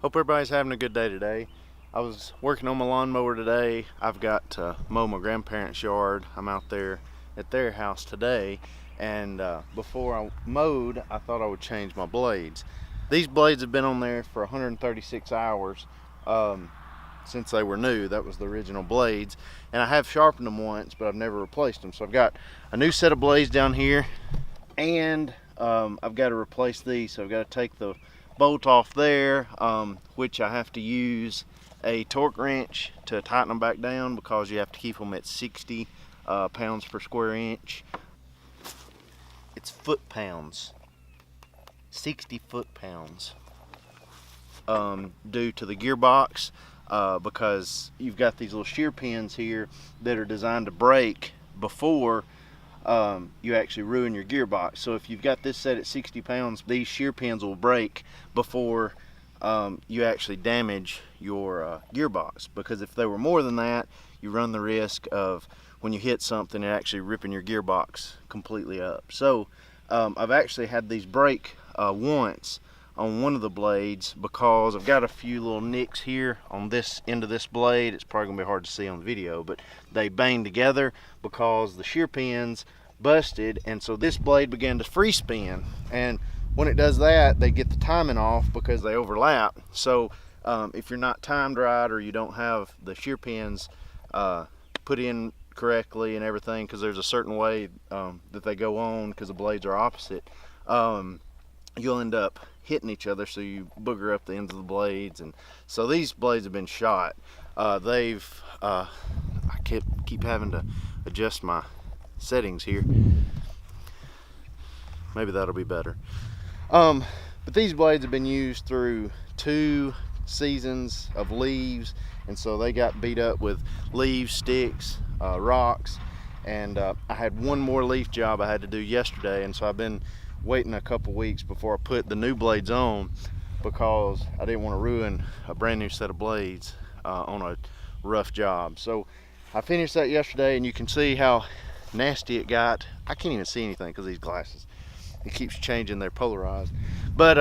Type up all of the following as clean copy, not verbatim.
Hope everybody's having a good day today. I was working on my lawnmower today. I've got to mow my grandparents' yard. I'm out there at their house today, and before I mowed, I thought I would change my blades. These blades have been on there for 136 hours since they were new. That was the original blades, and I have sharpened them once, but I've never replaced them. So I've got a new set of blades down here, and I've got to replace these. So I've got to take the bolt off there, which I have to use a torque wrench to tighten them back down because you have to keep them at 60 pounds per square inch. It's foot pounds, 60 foot-pounds, due to the gearbox, because you've got these little shear pins here that are designed to break before you actually ruin your gearbox. So if you've got this set at 60 pounds, these shear pins will break before you actually damage your gearbox, because if they were more than that, you run the risk of, when you hit something, it actually ripping your gearbox completely up. So I've actually had these break once on one of the blades because I've got a few little nicks here on this end of this blade. It's probably gonna be hard to see on the video, but they banged together because the shear pins busted, and so this blade began to free spin, and when it does that, they get the timing off because they overlap. So if you're not timed right, or you don't have the shear pins put in correctly and everything, because there's a certain way that they go on because the blades are opposite, you'll end up hitting each other, so you booger up the ends of the blades. And so these blades have been shot. I keep having to adjust my settings here. Maybe that'll be better. But these blades have been used through 2 seasons of leaves, and so they got beat up with leaves, sticks, rocks, and I had one more leaf job I had to do yesterday, and so I've been waiting a couple weeks before I put the new blades on, because I didn't want to ruin a brand new set of blades on a rough job. So I finished that yesterday, and you can see how nasty it got. I can't even see anything because these glasses, it keeps changing, they're polarized. But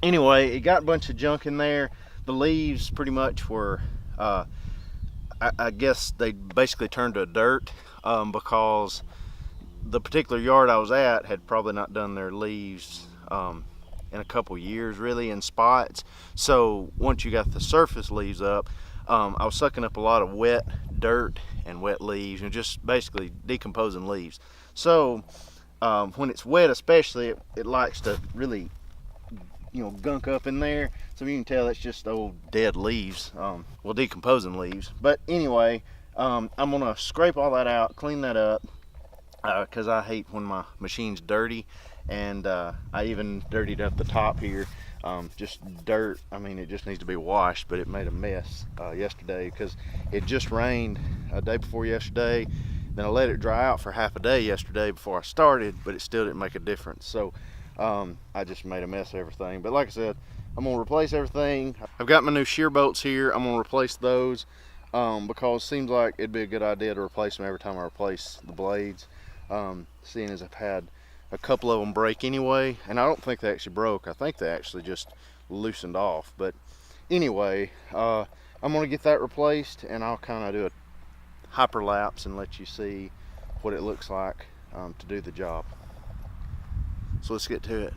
anyway, it got a bunch of junk in there. The leaves pretty much were I guess they basically turned to dirt, because the particular yard I was at had probably not done their leaves in a couple years, really, in spots. So once you got the surface leaves up, I was sucking up a lot of wet dirt and wet leaves, and just basically decomposing leaves. So when it's wet especially, it likes to really, gunk up in there. So you can tell it's just old dead leaves, decomposing leaves. But anyway, I'm gonna scrape all that out, clean that up, because I hate when my machine's dirty. And I even dirtied up the top here, just dirt. I mean, it just needs to be washed, but it made a mess yesterday because it just rained a day before yesterday. Then I let it dry out for half a day yesterday before I started, but it still didn't make a difference. So I just made a mess of everything. But like I said, I'm gonna replace everything. I've got my new shear bolts here. I'm gonna replace those because it seems like it'd be a good idea to replace them every time I replace the blades, seeing as I've had a couple of them break anyway, and I don't think they actually broke. I think they actually just loosened off. But anyway, I'm gonna get that replaced, and I'll kind of do a hyperlapse and let you see what it looks like to do the job. So let's get to it.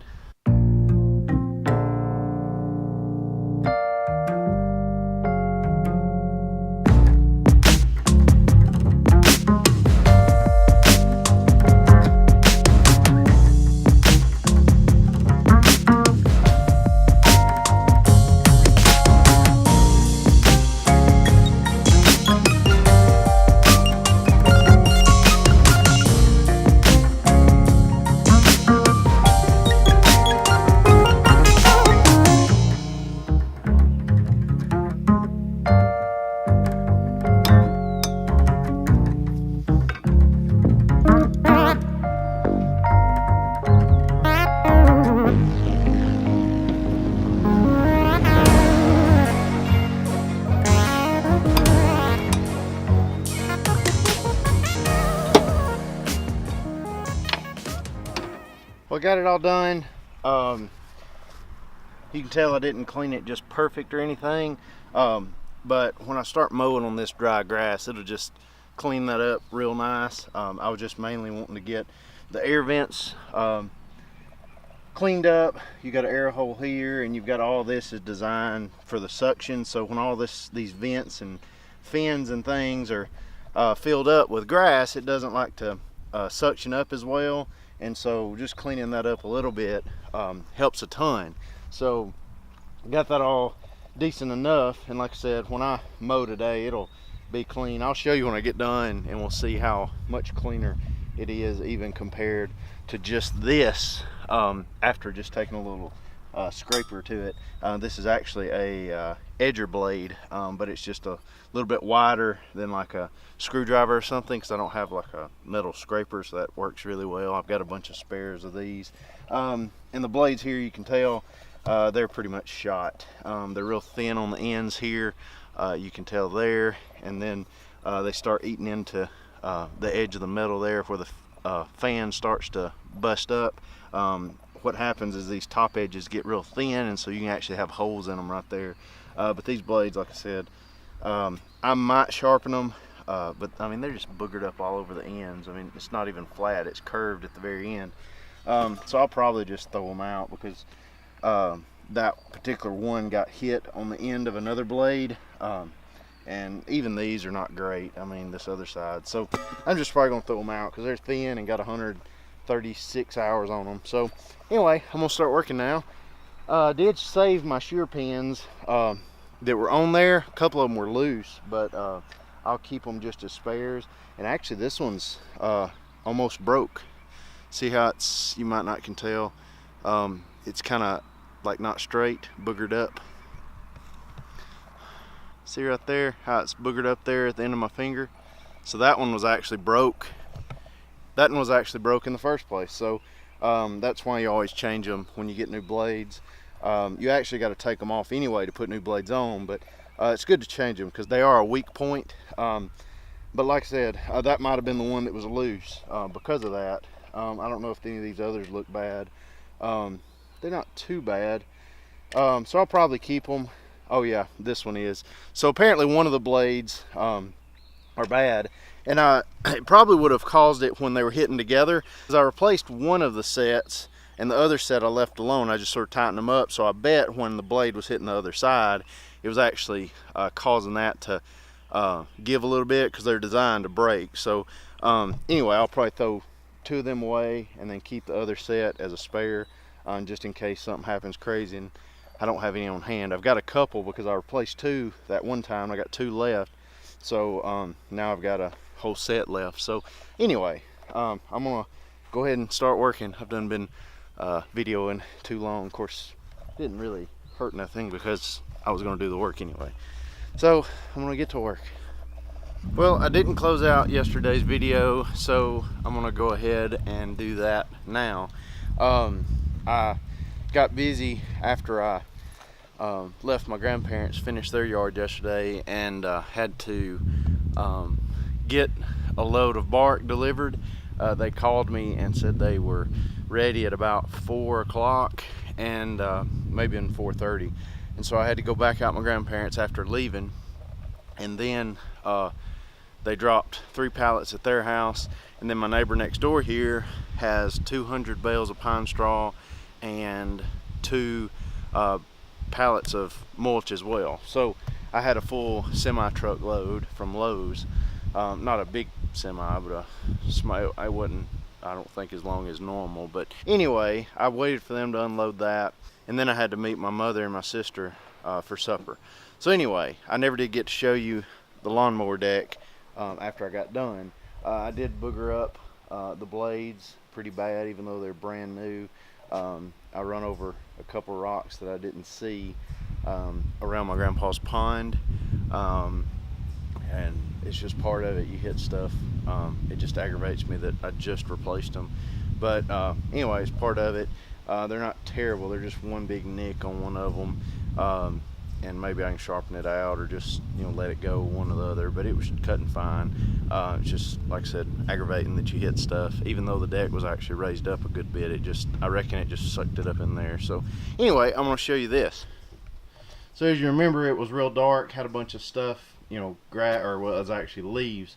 Well, I got it all done. You can tell I didn't clean it just perfect or anything, but when I start mowing on this dry grass, it'll just clean that up real nice. I was just mainly wanting to get the air vents cleaned up. You got an air hole here, and you've got all this is designed for the suction, so when all these vents and fins and things are filled up with grass, it doesn't like to suction up as well, and so just cleaning that up a little bit helps a ton. So got that all decent enough, and like I said, when I mow today, it'll be clean. I'll show you when I get done, and we'll see how much cleaner it is even compared to just this after just taking a little scraper to it. This is actually a edger blade, but it's just a little bit wider than like a screwdriver or something, because I don't have like a metal scraper, so that works really well. I've got a bunch of spares of these, and the blades here, you can tell they're pretty much shot. They're real thin on the ends here, you can tell there, and then they start eating into the edge of the metal there where the fan starts to bust up. What happens is these top edges get real thin, and so you can actually have holes in them right there. But these blades, like I said, I might sharpen them, but I mean, they're just boogered up all over the ends. I mean, it's not even flat, it's curved at the very end. So I'll probably just throw them out, because that particular one got hit on the end of another blade, and even these are not great. I mean, this other side. So I'm just probably gonna throw them out because they're thin and got 136 hours on them. So anyway, I'm gonna start working now. Did save my shear pins that were on there. A couple of them were loose, but I'll keep them just as spares. And actually, this one's almost broke. See how you might not can tell. It's kind of like not straight, boogered up. See right there how it's boogered up there at the end of my finger? So that one was actually broke. That one was actually broke in the first place. So that's why you always change them when you get new blades. You actually got to take them off anyway to put new blades on, but it's good to change them because they are a weak point. But like I said, that might have been the one that was loose because of that. I don't know if any of these others look bad. They're not too bad. So I'll probably keep them. Oh yeah, this one is. So apparently one of the blades are bad, and it probably would have caused it when they were hitting together, because I replaced one of the sets, and the other set I left alone. I just sort of tightened them up, so I bet when the blade was hitting the other side, it was actually causing that to give a little bit, because they're designed to break. So anyway, I'll probably throw two of them away and then keep the other set as a spare, just in case something happens crazy and I don't have any on hand. I've got a couple because I replaced two that one time. I got two left, so now I've got a whole set left. So anyway, I'm gonna go ahead and start working. I've been videoing too long. Of course, it didn't really hurt nothing because I was gonna do the work anyway. So I'm gonna get to work. Well, I didn't close out yesterday's video, so I'm gonna go ahead and do that now. I got busy after I left my grandparents, finished their yard yesterday, and had to get a load of bark delivered. They called me and said they were ready at about 4 o'clock and maybe in 4:30, and so I had to go back out my grandparents after leaving, and then they dropped 3 pallets at their house, and then my neighbor next door here has 200 bales of pine straw and 2 pallets of mulch as well. So I had a full semi truck load from Lowe's. Not a big semi, but I don't think as long as normal. But anyway, I waited for them to unload that, and then I had to meet my mother and my sister for supper. So anyway, I never did get to show you the lawnmower deck after I got done. I did booger up the blades pretty bad, even though they're brand new. I run over a couple rocks that I didn't see around my grandpa's pond, and it's just part of it. You hit stuff, it just aggravates me that I just replaced them. But anyway, it's part of it. They're not terrible, they're just one big nick on one of them. and maybe I can sharpen it out or just, you know, let it go, one or the other. But it was cutting fine. It's just, like I said, aggravating that you hit stuff. Even though the deck was actually raised up a good bit, it just, I reckon it just sucked it up in there. So anyway, I'm gonna show you this. So as you remember, it was real dark, had a bunch of stuff, you know, or what was actually leaves,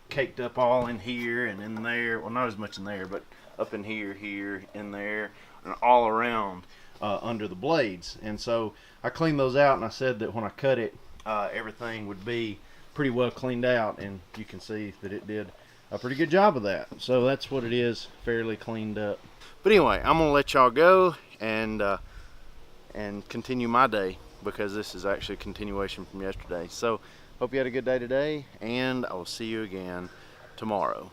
caked up all in here and in there. Well, not as much in there, but up in here, in there, and all around under the blades. And so I cleaned those out, and I said that when I cut it, everything would be pretty well cleaned out, and you can see that it did a pretty good job of that. So that's what it is, fairly cleaned up. But anyway, I'm gonna let y'all go and continue my day, because this is actually a continuation from yesterday. So hope you had a good day today, and I will see you again tomorrow.